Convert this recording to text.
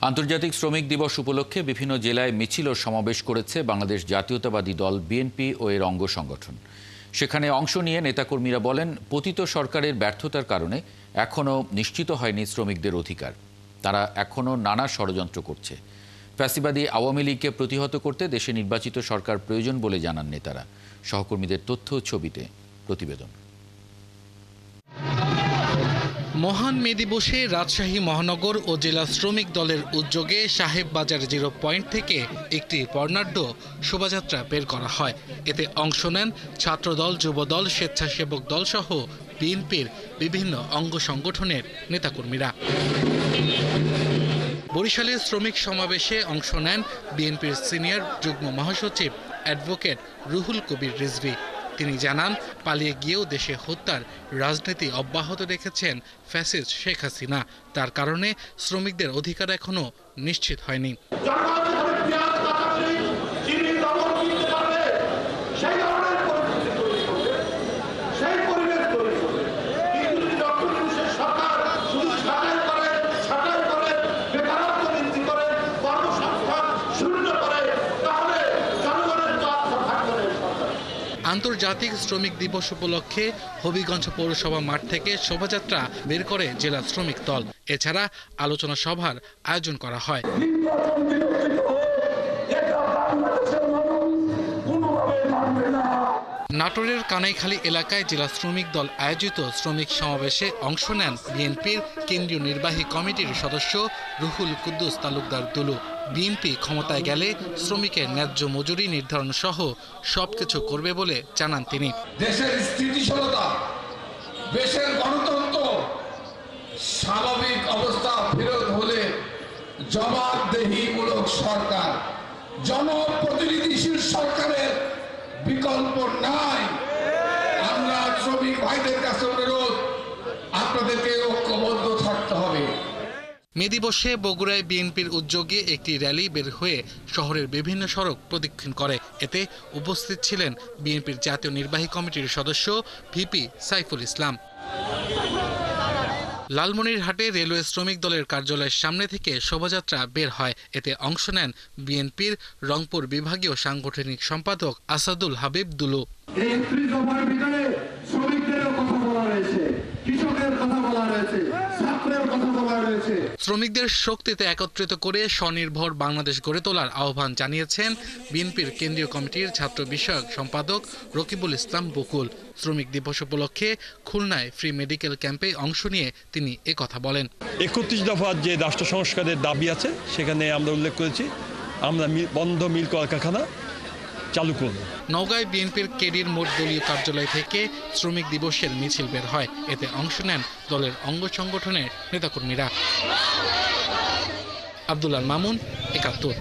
আন্তর্জাতিক শ্রমিক দিবস উপলক্ষে বিভিন্ন জেলায় মিছিল ও সমাবেশ করেছে বাংলাদেশ জাতীয়তাবাদী দল বিএনপি ও এর অঙ্গ সংগঠন। সেখানে অংশ নিয়ে নেতাকর্মীরা বলেন, পতিত সরকারের ব্যর্থতার কারণে এখনও নিশ্চিত হয়নি শ্রমিকদের অধিকার। তারা এখনও নানা ষড়যন্ত্র করছে। ফ্যাসিবাদী আওয়ামী লীগকে প্রতিহত করতে দেশে নির্বাচিত সরকার প্রয়োজন বলে জানান নেতারা। সহকর্মীদের তথ্য ছবিতে প্রতিবেদন। মহান মে দিবসে রাজশাহী মহানগর ও জেলা শ্রমিক দলের উদ্যোগে সাহেব বাজার 0 পয়েন্ট থেকে একটি বর্ণাঢ্য শোভাযাত্রা বের করা হয়। এতে অংশ নেন ছাত্রদল, যুবদল, স্বেচ্ছাসেবক দল সহ বিএনপির বিভিন্ন অঙ্গ সংগঠনের নেতাকর্মীরা। বরিশালের শ্রমিক সমাবেশে অংশ নেন বিএনপির সিনিয়র যুগ্ম মহাসচিব অ্যাডভোকেট রুহুল কবির রিজভী। তিনি জানান, পালিয়ে গিয়েও দেশে হত্যার রাজনীতি অব্যাহত রেখেছেন ফ্যাসিস্ট শেখ হাসিনা। তার কারণে শ্রমিকদের অধিকার এখনো নিশ্চিত হয়নি। আন্তর্জাতিক শ্রমিক দিবস উপলক্ষে হবিগঞ্জ পৌরসভা মাঠ থেকে শোভাযাত্রা বের করে জেলা শ্রমিক দল। এছাড়া আলোচনা সভার আয়োজন করা হয়। নাটোরের কানাইখালী এলাকায় জেলা শ্রমিক দল আয়োজিত শ্রমিক সমাবেশে অংশ নেন বিএনপির কেন্দ্রীয় নির্বাহী কমিটির সদস্য রুহুল কুদ্দুস তালুকদার দুলু। বিএনপি ক্ষমতায় গেলে শ্রমিকের ন্যায্য মজুরি নির্ধারণ সহ সবকিছু করবে বলে জানান তিনি। দেশের স্থিতিশীলতা, দেশের গণতন্ত্র স্বাভাবিক অবস্থা ফেরত হলে জবাবদেহিমূলক সরকার, জনপ্রতিনিধিশীল সরকারের বিকল্প নাই। আমরা শ্রমিক ভাইদের কাছে অনুরোধ, আপনাদেরকে ঐক্যবদ্ধ থাকতে হবে। মে দিবসে বগুড়ায় বিএনপির উদ্যোগে একটি র্যালি বের হয়ে শহরের বিভিন্ন সড়ক প্রদক্ষিণ করে। এতে উপস্থিত ছিলেন বিএনপির জাতীয় নির্বাহী কমিটির সদস্য ভিপি সাইফুল ইসলাম। লালমনিরহাটে রেলওয়ে শ্রমিক দলের কার্যালয়ের সামনে থেকে শোভাযাত্রা বের হয়। এতে অংশ নেন বিএনপির রংপুর বিভাগীয় সাংগঠনিক সম্পাদক আসাদুল হাবিব দুলু। শ্রমিকদের শক্তিতে একত্রিত করে স্বনির্ভর বাংলাদেশ গড়ে তোলার আহ্বান জানিয়েছেন বিএনপির কেন্দ্রীয় কমিটির ছাত্র বিষয়ক সম্পাদক রকিবুল ইসলাম বকুল। শ্রমিক দিবস উপলক্ষে খুলনায় ফ্রি মেডিকেল ক্যাম্পে অংশ নিয়ে তিনি একথা বলেন। ৩১ দফার যে রাষ্ট্র সংস্কারের দাবি আছে সেখানে আমরা উল্লেখ করেছি, আমরা বন্ধ মিল কলকারখানা চালু করব। নওগাঁয় বিএনপির কেডির মোট দলীয় কার্যালয় থেকে শ্রমিক দিবসের মিছিল বের হয়। এতে অংশ নেন দলের অঙ্গ সংগঠনের নেতাকর্মীরা। আব্দুল্লাহ মামুন, ৭১।